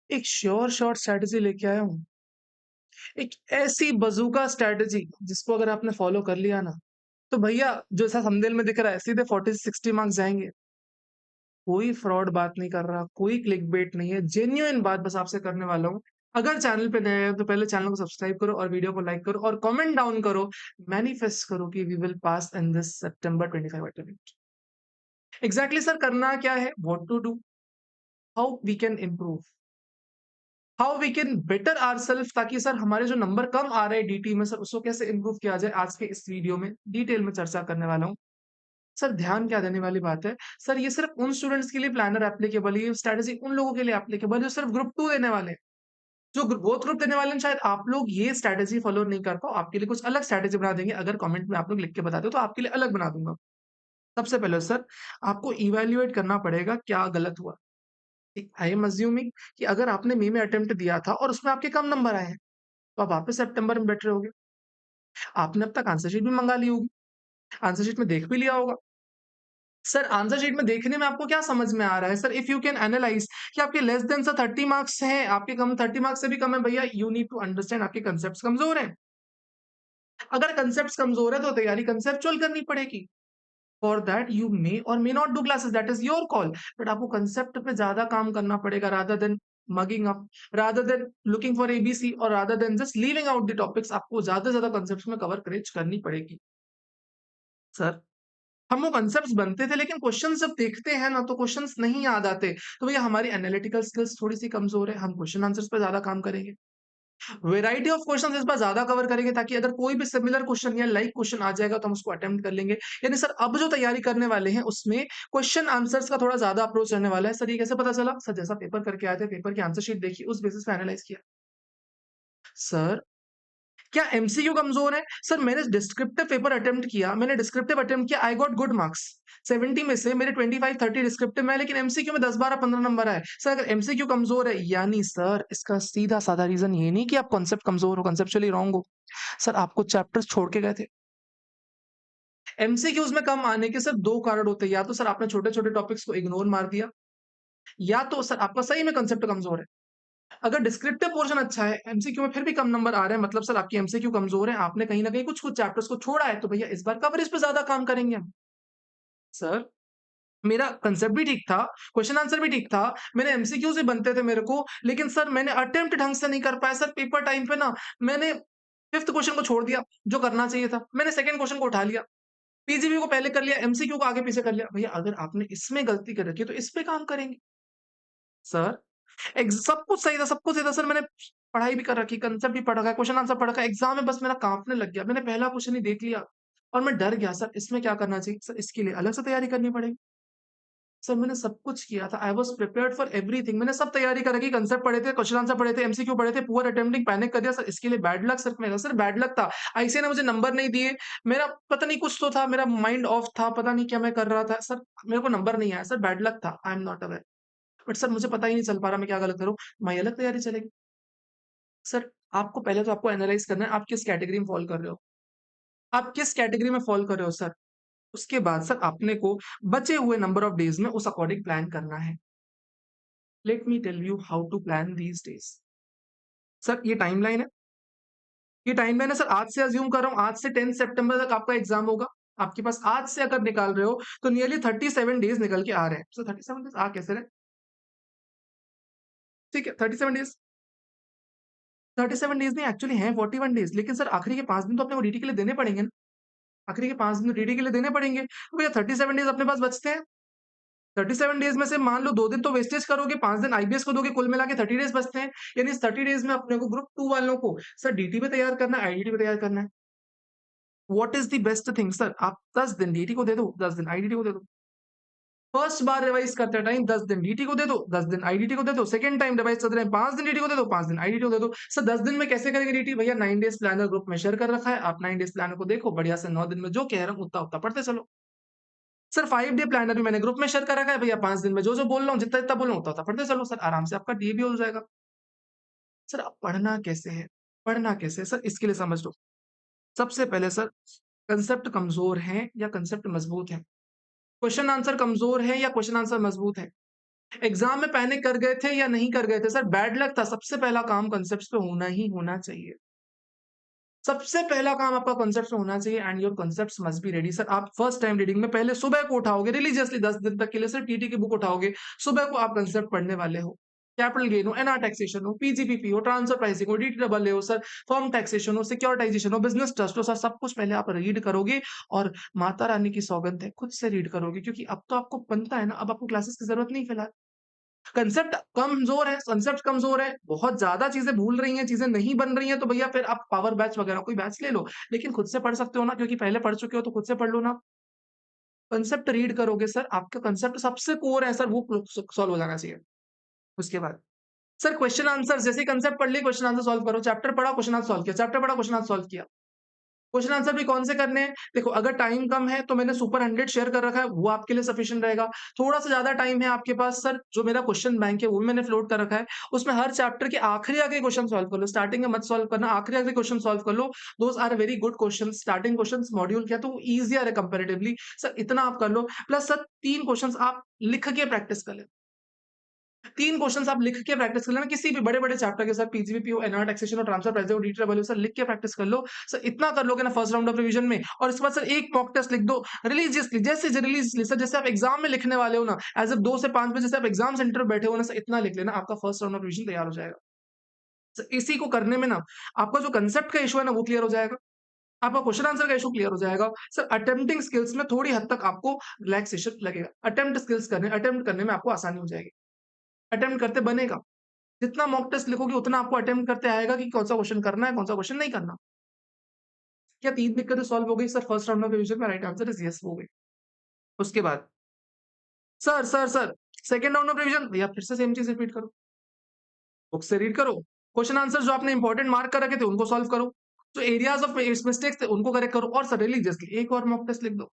एक sure shot strategy लेके आया हूँ। एक ऐसी बज़ूका स्ट्रैटेजी जिसको अगर आपने फॉलो कर लिया ना, तो भैया जो ऐसा थंबनेल में दिख रहा है सीधे 40 से 60 मार्क्स जाएँगे। कोई फ्रॉड बात नहीं कर रहा, कोई क्लिकबेट नहीं है, जेन्युइन बात बस आपसे करने वाला हूँ। अगर चैनल पे नए हैं तो पहले चैनल को सब्सक्राइब करो और वीडियो को लाइक करो और कमेंट डाउन करो, मैनिफेस्ट करो कि we will pass in this सितंबर 25 अटेम्प्ट। एग्ज़ैक्टली सर करना क्या है? What to do? How we can improve? How we can better ourselves ताकि सर हमारे जो नंबर कम आ रहे हैं डीटी में सर उसको कैसे इम्प्रूव किया जाए आज के इस वीडियो में डिटेल में चर्चा करने वाला हूँ। सर ध्यान क्या देने वाली बात है, सर ये सिर्फ उन स्टूडेंट्स के लिए प्लानर एप्लीकेबल है, ये स्ट्रैटेजी उन लोगों के लिए एप्लीकेबल है जो सिर्फ ग्रुप 2 देने वाले हैं। जो ग्रोथ ग्रुप देने वाले हैं शायद आप लोग ये स्ट्रैटेजी फॉलो नहीं कर पाओ, आपके लिए कुछ अलग स्ट्रैटेजी बना देंगे। अगर कमेंट में आप लोग लिख के बता दो तो आपके लिए अलग बना दूँगा। सबसे पहले सर आपको इवैल्यूएट करना पड़ेगा क्या गलत हुआ। आई एम अज्यूमिंग कि अगर आपने मई में अटेम्प्ट दिया था और उसमें आपके कम नंबर आए हैं, तो आप वापस सितंबर में बैठ रहे होगे। आपने अब तक आंसर शीट भी मंगा ली होगी, आंसर शीट में देख भी लिया होगा। सर आंसर शीट में देखने में आपको क्या समझ में आ रहा है? Sir if you can analyse कि आपके लेस देन सर 30 मार्क्स हैं, आपके कम 30 मार्क्स से भी कम है भैया, यू नीड टू अंडरस्टैंड आपके कांसेप्ट्स कमज़ोर हैं। अगर कांसेप्ट्स कमज़ोर है तो तैयारी कांसेप्चुअल करनी पड़ेगी। फॉर दैट यू मे और may not do classes, that is your call. But आपको कांसेप्ट पे ज़्यादा काम करना पड़ेगा rather than mugging up, rather than looking for ABC और rather than just leaving out the topics. आपको ज़्यादा से ज़्यादा कांसेप्ट्स में कवरेज करनी पड़ेगी। सर हम वो कॉन्सेप्ट्स बनते थे लेकिन क्वेश्चन जब देखते हैं ना तो क्वेश्चंस नहीं याद आते। तो भैया हमारी एनालिटिकल स्किल्स थोड़ी-सी कमज़ोर है, हम क्वेश्चन आंसर्स पे ज़्यादा काम करेंगे। वैरायटी ऑफ क्वेश्चंस इस बार ज़्यादा कवर करेंगे ताकि अगर कोई भी सिमिलर क्वेश्चन या लाइक क्वेश्चन आ जाएगा तो हम उसको अटेम्प्ट कर लेंगे। यानी सर अब जो तैयारी करने वाले हैं उसमें क्वेश्चन आंसर्स का थोड़ा ज़्यादा अप्रोच रहने वाला है। सर ये कैसे पता चला? सर जैसा पेपर करके आए थे, पेपर की आंसर शीट देखी, उस बेसिस पे एनालाइज़ किया। सर क्या एमसीक्यू कमज़ोर है? सर मैंने डिस्क्रिप्टिव पेपर अटेम्प्ट किया, मैंने डिस्क्रिप्टिव अटेम्प्ट किया, आई गॉट गुड मार्क्स। 70 में से मेरे 25-30 डिस्क्रिप्टिव में आए लेकिन एमसीक्यू में 10, 12, 15 नंबर आए। सर अगर एमसीक्यू कमज़ोर है यानी सर इसका सीधा-साधा रीज़न ये नहीं कि आप कॉन्सेप्ट कमज़ोर हो, कॉन्सेप्चुअली रॉन्ग हो। सर आप कुछ चैप्टर्स छोड़ के गए थे। एमसीक्यूज़ में कम आने के सर 2 कारण होते हैं, या तो सर आपने छोटे-छोटे टॉपिक्स को इग्नोर मार दिया, या तो सर आपका सही में कॉन्सेप्ट कमज़ोर है। अगर डिस्क्रिप्टिव पोर्शन अच्छा है, एमसीक्यू में फिर भी कम नंबर आ रहे हैं, मतलब सर आपकी एमसीक्यू कमज़ोर है, आपने कहीं न कहीं कुछ-कुछ चैप्टर्स को छोड़ा है, तो भैया इस बार कवरेज पे ज़्यादा काम करेंगे हम। सर, मेरा कांसेप्ट भी ठीक था, क्वेश्चन आंसर भी ठीक था, मेरे एमसीक्यूज़ भी बनते थे मेरे को, लेकिन सर मैंने अटेम्प्ट ढंग से नहीं कर पाया। सर पेपर टाइम पे ना मैंने 5th क्वेश्चन को छोड़ दिया, जो करना चाहिए था। मैंने 2nd क्वेश्चन को उठा लिया, पीजीबी को पहले कर लिया, एमसीक्यू को आगे-पीछे कर लिया। भैया अगर आपने इसमें गलती कर रखी है, तो इस पे काम करेंगे। सर सब कुछ सही था, सब कुछ सही था सर, मैंने पढ़ाई भी कर रखी, कंसेप्ट भी पढ़ रखा है, क्वेश्चन आंसर पढ़ रखा है, एग्ज़ाम में बस मेरा काँपने लग गया। मैंने पहला क्वेश्चन ही देख लिया और मैं डर गया, सर इसमें क्या करना चाहिए? सर इसके लिए अलग से तैयारी करनी पड़ेगी। सर मैंने सब कुछ किया था, I was prepared for everything. मैंने सब तैयारी कर रखी, कंसेप्ट पढ़े थे, क्वेश्चन आंसर पढ़े थे, एमसीक्यू पढ़े थे, पुअर अटेम्प्टिंग पैनिक कर दिया। सर इसके लिए बैड लक सिर्फ मेरा, सर बैड लक था। आईसीएसई ने मुझे नंबर नहीं दिए, मेरा पता नहीं कुछ तो था, मेरा माइंड ऑफ था, पता नहीं क्या मैं कर रहा था। सर मेरे को नंबर नहीं आया, सर बैड लक था, I am not aware. But sir मुझे पता ही नहीं चल पा रहा मैं क्या गलत कर रहा हूँ, हमारी अलग तैयारी चलेगी। सर आपको पहले तो आपको एनालाइज़ करना है आप किस कैटेगरी में फ़ॉल कर रहे हो। आप किस कैटेगरी में फ़ॉल कर रहे हो सर। उसके बाद सर अपने को बचे हुए नंबर ऑफ डेज़ में उस अकॉर्डिंग प्लान करना है। Let me tell you how to plan these days. Sir ये टाइमलाइन है। ये टाइमलाइन है सर, आज से अज़्यूम कर रहा हूँ, आज से 10 सितंबर तक आपका एग्ज़ाम होगा। आपके पास आज से अगर निकाल रहे हो तो नियरली 37 डेज़ निकल के आ रहे हैं। सो 37 डेज़ आ कैसे रहे? ठीक है 37 डेज़, 37 डेज़ नहीं एक्चुअली हैं 41 डेज़, लेकिन सर आखिरी के 5 दिन तो अपने को डीटी के लिए देने पड़ेंगे ना। आखिरी के 5 दिन तो डीडी के लिए देने पड़ेंगे। तो भैया 37 डेज़ अपने पास बचते हैं। 37 डेज़ में से मान लो 2 दिन तो वेस्टेज करोगे, 5 दिन आईबीएस को दोगे, कुल मिला के 30 डेज़ बचते हैं। यानी इस 30 डेज़ में अपने को ग्रुप 2 वालों को सर डीटी पे तैयार करना है, आईडीटी पे तैयार करना है। What is the best thing sir, आप 10 दिन डीटी को दे दो, 10 दिन आईडीटी को दे दो। फर्स्ट बार रिवाइज़ करते टाइम 10 दिन डीटी को दे दो, 10 दिन आईडीटी को दे दो। सेकंड टाइम रिवाइज़ करते टाइम 5 दिन डीटी को दे दो, 5 दिन आईडीटी को दे दो। सर 10 दिन में कैसे करेंगे डीटी? भैया 9 डेज़ प्लानर ग्रुप में शेयर कर रखा है। आप 9 डेज़ प्लानर को देखो, बढ़िया से 9 दिन में जो कह रहा हूँ उतना-उतना पढ़ते चलो। सर 5 डे प्लानर भी मैंने ग्रुप में शेयर कर रखा है भैया 5 दिन में जो-जो बोल रहा हूँ, जितना-जितना बोल रहा हूँ उतना-उतना पढ़ते चलो सर, आराम से आपका डीए भी हो जाएगा। सर अब पढ़ना कैसे है? पढ़ना कैसे है? सर इसके लिए समझ लो। सबसे पहले सर कांसेप्ट कमज़ोर हैं या कांसेप्ट मज़बूत है? क्वेश्चन आंसर कमज़ोर है या क्वेश्चन आंसर मज़बूत है? एग्जाम में पैनिक कर गए थे या नहीं कर गए थे? सर बैड लक था, सबसे पहला काम कॉन्सेप्ट्स पे होना ही होना चाहिए। सबसे पहला काम आपका कॉन्सेप्ट्स में होना चाहिए and your concepts must be ready. Sir आप फर्स्ट टाइम रीडिंग में पहले सुबह को उठाओगे रिलीजियसली 10 दिन तक के लिए, सर टीटी की बुक उठाओगे, सुबह को आप कॉन्सेप्ट पढ़ने वाले हो। कैपिटल गेन हो, एनआर टैक्सेशन हो, पीजीपीपी हो, ट्रांसफर प्राइसिंग हो, डीटी डबल हो, सर फर्म टैक्सेशन हो, सिक्योरिटाइजेशन हो, बिजनेस ट्रस्ट हो, सर सब कुछ पहले आप रीड करोगे और माता रानी की सौगंध है खुद से रीड करोगे, क्योंकि अब तो आपको बनता है ना, अब आपको क्लासेस की जरूरत नहीं फिलहाल। कंसेप्ट कमजोर है, कंसेप्ट कमजोर है, बहुत ज्यादा चीजें भूल रही हैं, चीजें नहीं बन रही हैं, तो भैया फिर आप पावर बैच वगैरह कोई बैच ले लो, लेकिन खुद से पढ़ सकते हो ना, क्योंकि पहले पढ़ चुके हो तो खुद से पढ़ लो ना। कंसेप्ट रीड करोगे सर, आपका कंसेप्ट सबसे कोर है सर, वो सॉल्व हो जाना चाहिए। उसके बाद सर क्वेश्चन आंसर, जैसे कंसेप्ट पढ़ लिए क्वेश्चन आंसर सॉल्व करो, चैप्टर पढ़ा क्वेश्चन आंसर सॉल्व किया, चैप्टर पढ़ा क्वेश्चन आंसर सॉल्व किया। क्वेश्चन आंसर भी कौन से करने हैं? देखो अगर टाइम कम है तो मैंने सुपर 100 शेयर कर रखा है, वो आपके लिए सफिशिएंट रहेगा। थोड़ा सा ज्यादा टाइम है आपके पास, सर जो मेरा क्वेश्चन बैंक है वो भी मैंने फ्लोट कर रखा है, उसमें हर चैप्टर के आखिरी आखिरी क्वेश्चन सॉल्व कर लो, स्टार्टिंग में मत सॉल्व करना, आखिरी आखिरी क्वेश्चन सॉल्व कर लो। Those are very good question, starting question module क्या तो वो ईजियर है कंपेरेटिवली, सर इतना आप कर लो। प्लस सर 3 क्वेश्चन आप लिख के प्रैक्टिस कर ले, 3 क्वेश्चंस आप लिख के प्रैक्टिस कर लेना किसी भी बड़े-बड़े चैप्टर के साथ, पीजीबीपी हो, एनआर टैक्सेशन हो, ट्रांसफर प्राइस हो, डीटी डबल हो, सर लिख के प्रैक्टिस कर लो। सर इतना कर लोगे ना फर्स्ट राउंड ऑफ रिवीजन में, और इसके बाद सर एक मॉक टेस्ट लिख दो रिलीजियसली, जैसे रिलीजियसली सर जैसे आप एग्जाम में लिखने वाले हो ना, एज़ इफ 2 से 5 बजे से आप एग्जाम सेंटर पे बैठे हो ना, सर इतना लिख लेना, आपका फर्स्ट राउंड ऑफ रिवीजन तैयार हो जाएगा। सर इसी को करने में ना आपका जो कांसेप्ट का इश्यू है ना वो क्लियर हो जाएगा, आपका क्वेश्चन आंसर का इश्यू क्लियर हो जाएगा। सर अटेम्प्टिंग स्किल्स में थोड़ी हद तक आपको रिलैक्सेशन लगेगा, अटेम्प्ट करने में आपको आसानी हो जाएगी, अटेम्प्ट करते बनेगा। जितना मॉक टेस्ट लिखोगे उतना आपको अटेम्प्ट करते आएगा कि कौन सा क्वेश्चन करना है, कौन सा क्वेश्चन नहीं करना। क्या 3 दिक्कतें सॉल्व हो गई sir first round of revision में? राइट आंसर इज यस, हो गई। उसके बाद sir second round of revision भैया फिर से सेम चीज रिपीट करो, बुक से रीड करो, क्वेश्चन आंसर जो आपने इंपॉर्टेंट मार्क कर रखे थे उनको सॉल्व करो, जो एरियाज ऑफ मिस्टेक्स थे उनको करेक्ट करो, और सर रिलीजियसली एक और मॉक टेस्ट लिख दो।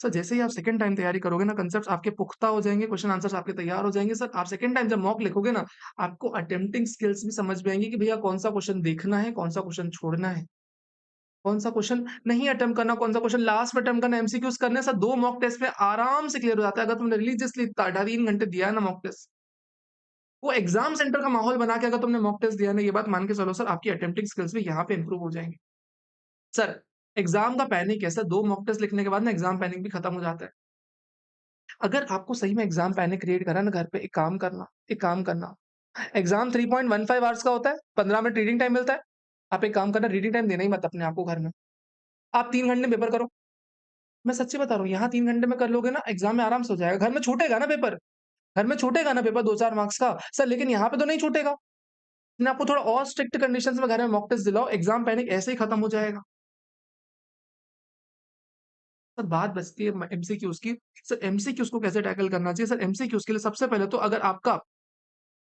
सर जैसे ही आप सेकंड टाइम तैयारी करोगे ना, कंसेप्ट्स आपके पुख्ता हो जाएंगे, क्वेश्चन आंसर्स आपके तैयार हो जाएंगे, सर आप सेकंड टाइम जब मॉक लिखोगे ना, आपको अटेम्प्टिंग स्किल्स भी समझ में आएंगी कि भैया कौन सा क्वेश्चन देखना है, कौन सा क्वेश्चन छोड़ना है, कौन सा क्वेश्चन नहीं अटेम्प्ट करना, कौन सा क्वेश्चन लास्ट में अटेम्प्ट करना, एमसीक्यूज करने से 2 मॉक टेस्ट में आराम से क्लियर हो जाता है। अगर तुमने रिलीजियसली 3.5 घंटे दिया है ना मॉक टेस्ट, वो एग्जाम सेंटर का माहौल बना के अगर तुमने मॉक टेस्ट दिया है ना, ये बात मान के चलो सर आपकी अटेम्प्टिंग स्किल्स भी यहाँ पे इंप्रूव हो जाएंगे। सर एग्जाम का पैनिक है सर, 2 मॉक टेस्ट लिखने के बाद ना एग्जाम पैनिक भी खत्म हो जाता है। अगर आपको सही में एग्जाम पैनिक क्रिएट करा ना घर पे, एक काम करना, एग्जाम 3.15 आवर्स का होता है, 15 मिनट रीडिंग टाइम मिलता है। आप एक काम करना, रीडिंग टाइम देना ही मत अपने आप को घर में, आप 3 घंटे पेपर करो। मैं सच्ची बता रहा हूँ, यहाँ 3 घंटे में कर लोगे ना, एग्ज़ाम में आराम से हो जाएगा। घर में छूटेगा ना पेपर, घर में छूटेगा ना पेपर 2-4 मार्क्स का। सर लेकिन यहाँ पे तो नहीं छूटेगा। लेकिन आपको थोड़ा और स्ट्रिक्ट कंडीशंस में घर में मॉक टेस्ट दिलाओ, एग्ज़ाम पैनिक ऐसे ही खत्म हो जाएगा। सर बात बचती है एमसीक्यूज़ की। सर एमसीक्यूज़ को कैसे टैकल करना चाहिए? सर एमसीक्यूज़ के लिए सबसे पहले तो अगर आपका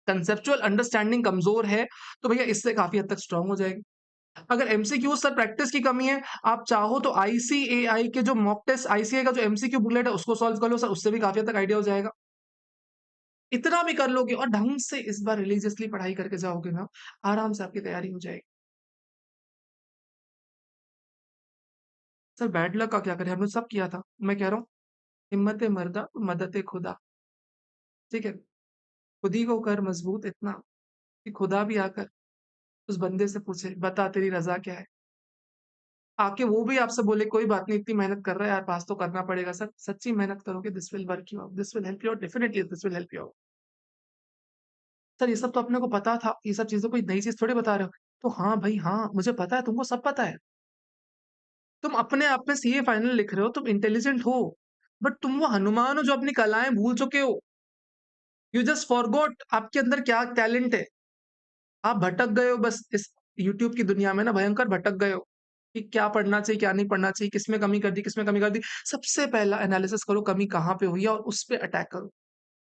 कंसेप्चुअल अंडरस्टैंडिंग कमज़ोर है, तो भैया इससे काफ़ी हद तक स्ट्रॉन्ग हो जाएगी। अगर एमसीक्यू सर प्रैक्टिस की कमी है, आप चाहो तो आईसीएआई के जो मॉक टेस्ट, आईसीएआई का जो एमसीक्यू बुकलेट है उसको सॉल्व कर लो सर, उससे भी काफ़ी हद तक आइडिया हो जाएगा। इतना भी कर लोगे और ढंग से इस बार रिलीजियसली पढ़ाई करके जाओगे ना, आराम से आपकी तैयारी हो जाएगी। सर बैड लक का क्या करें? हमने सब किया था। मैं कह रहा हूँ, हिम्मत मर्दा मदद खुदा, ठीक है? खुद ही को कर मजबूत इतना कि खुदा भी आकर उस बंदे से पूछे, बता तेरी रज़ा क्या है? आके वो भी आपसे बोले, कोई बात नहीं, इतनी मेहनत कर रहा है यार, पास तो करना पड़ेगा सर। सच्ची मेहनत करोगे, this will work you out, this will help you out, definitely this will help you out. Sir ये सब तो अपने को पता था, ये सब चीज़ें कोई नई चीज़ थोड़ी बता रहे हो। तो हाँ भाई हाँ, मुझे पता है, तुमको सब पता है। तुम अपने आप में सीए फाइनल लिख रहे हो, तुम इंटेलिजेंट हो, बट तुम वो हनुमान हो जो अपनी कलाएँ भूल चुके हो। यू जस्ट फॉरगॉट आपके अंदर क्या टैलेंट है। आप भटक गए हो बस इस यूट्यूब की दुनिया में ना, भयंकर भटक गए हो कि क्या पढ़ना चाहिए, क्या नहीं पढ़ना चाहिए, किसमें कमी कर दी, किसमें कमी कर दी। सबसे पहला एनालिसिस करो कमी कहाँ पे हुई है और उस पे अटैक करो।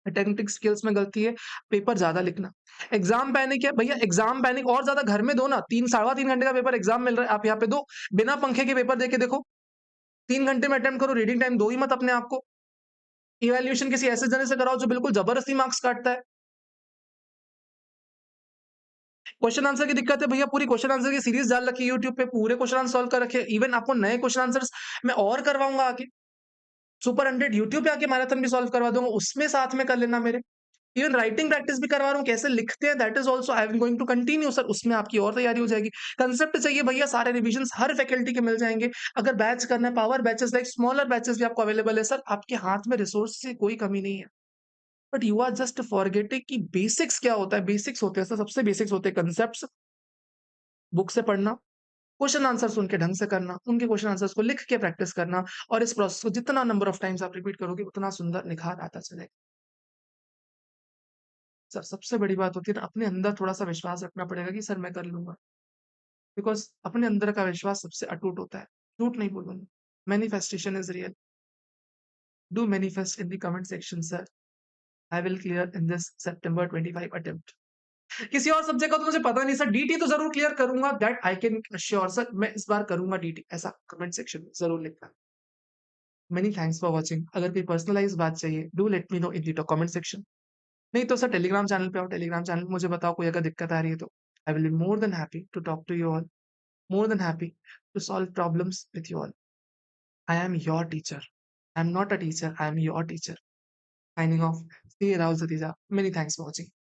अटेम्प्टिंग स्किल्स में गलती है, पेपर ज़्यादा लिखना। एग्ज़ाम पैनिक है, भैया एग्ज़ाम पैनिक और ज़्यादा घर में दो ना, 3 साढ़ा 3 घंटे का पेपर एग्ज़ाम मिल रहा है, आप यहाँ पे दो। बिना पंखे के पेपर दे के देखो, 3 घंटे में अटेम्प्ट करो, रीडिंग टाइम दो ही मत अपने आप को। इवैल्यूएशन किसी ऐसे जने से कराओ जो बिल्कुल ज़बरदस्ती मार्क्स काटता है। क्वेश्चन आंसर की दिक्कत है भैया, पूरी क्वेश्चन आंसर की सीरीज डाल रखी है यूट्यूब पे, पूरे क्वेश्चन आंसर सॉल्व कर रखे हैं। इवन आपको नए क्वेश्चन आंसर्स मैं और करवाऊँगा आगे। सुपर 100 यूट्यूब पे आके मैराथन भी सॉल्व करवा दूंगा, उसमें साथ में कर लेना मेरे। इवन राइटिंग प्रैक्टिस भी करवा रहा हूँ, कैसे लिखते हैं that is also I am going to continue sir, उसमें आपकी और तैयारी हो जाएगी। कंसेप्ट चाहिए भैया, सारे रिविजन हर फैकल्टी के मिल जाएंगे। अगर बैच करना है, power batches like smaller batches भी आपको अवेलेबल है सर, आपके हाथ में रिसोर्स की कोई कमी नहीं है। But you are just forgetting कि बेसिक्स क्या होता है। बेसिक्स होते हैं सर, सबसे बेसिक्स होते हैं कंसेप्ट, बुक से पढ़ना, क्वेश्चन आंसर सुन के ढंग से करना, उनके क्वेश्चन आंसर्स को लिख के प्रैक्टिस करना, और इस प्रोसेस को जितना नंबर ऑफ टाइम्स आप रिपीट करोगे उतना सुंदर निखार आता चलेगा। सर सबसे बड़ी बात होती है ना, अपने अंदर थोड़ा-सा विश्वास रखना पड़ेगा कि सर मैं कर लूँगा। बिकॉज़ अपने अंदर का विश्वास सबसे अटूट होता है। झूठ नहीं बोलूँगा। Manifestation is real. Do manifest in the comment section sir. I will clear in this September 25 attempt. किसी और सब्जेक्ट का तो मुझे पता नहीं सर, डीटी तो ज़रूर क्लियर करूँगा, that I can assure sir, मैं इस बार करूँगा डीटी, ऐसा कमेंट सेक्शन में ज़रूर लिखना। Many thanks for watching. अगर कोई पर्सनलाइज़्ड बात चाहिए, do let me know in the comment section. नहीं तो सर टेलीग्राम चैनल पे आओ, टेलीग्राम चैनल पे मुझे बताओ कोई अगर दिक्कत आ रही है तो। I will be more than happy to talk to you all, more than happy to solve problems with you all. I am your teacher. I am not a teacher. I am your teacher. Signing off. See you, Rahul Satija. Many thanks for watching.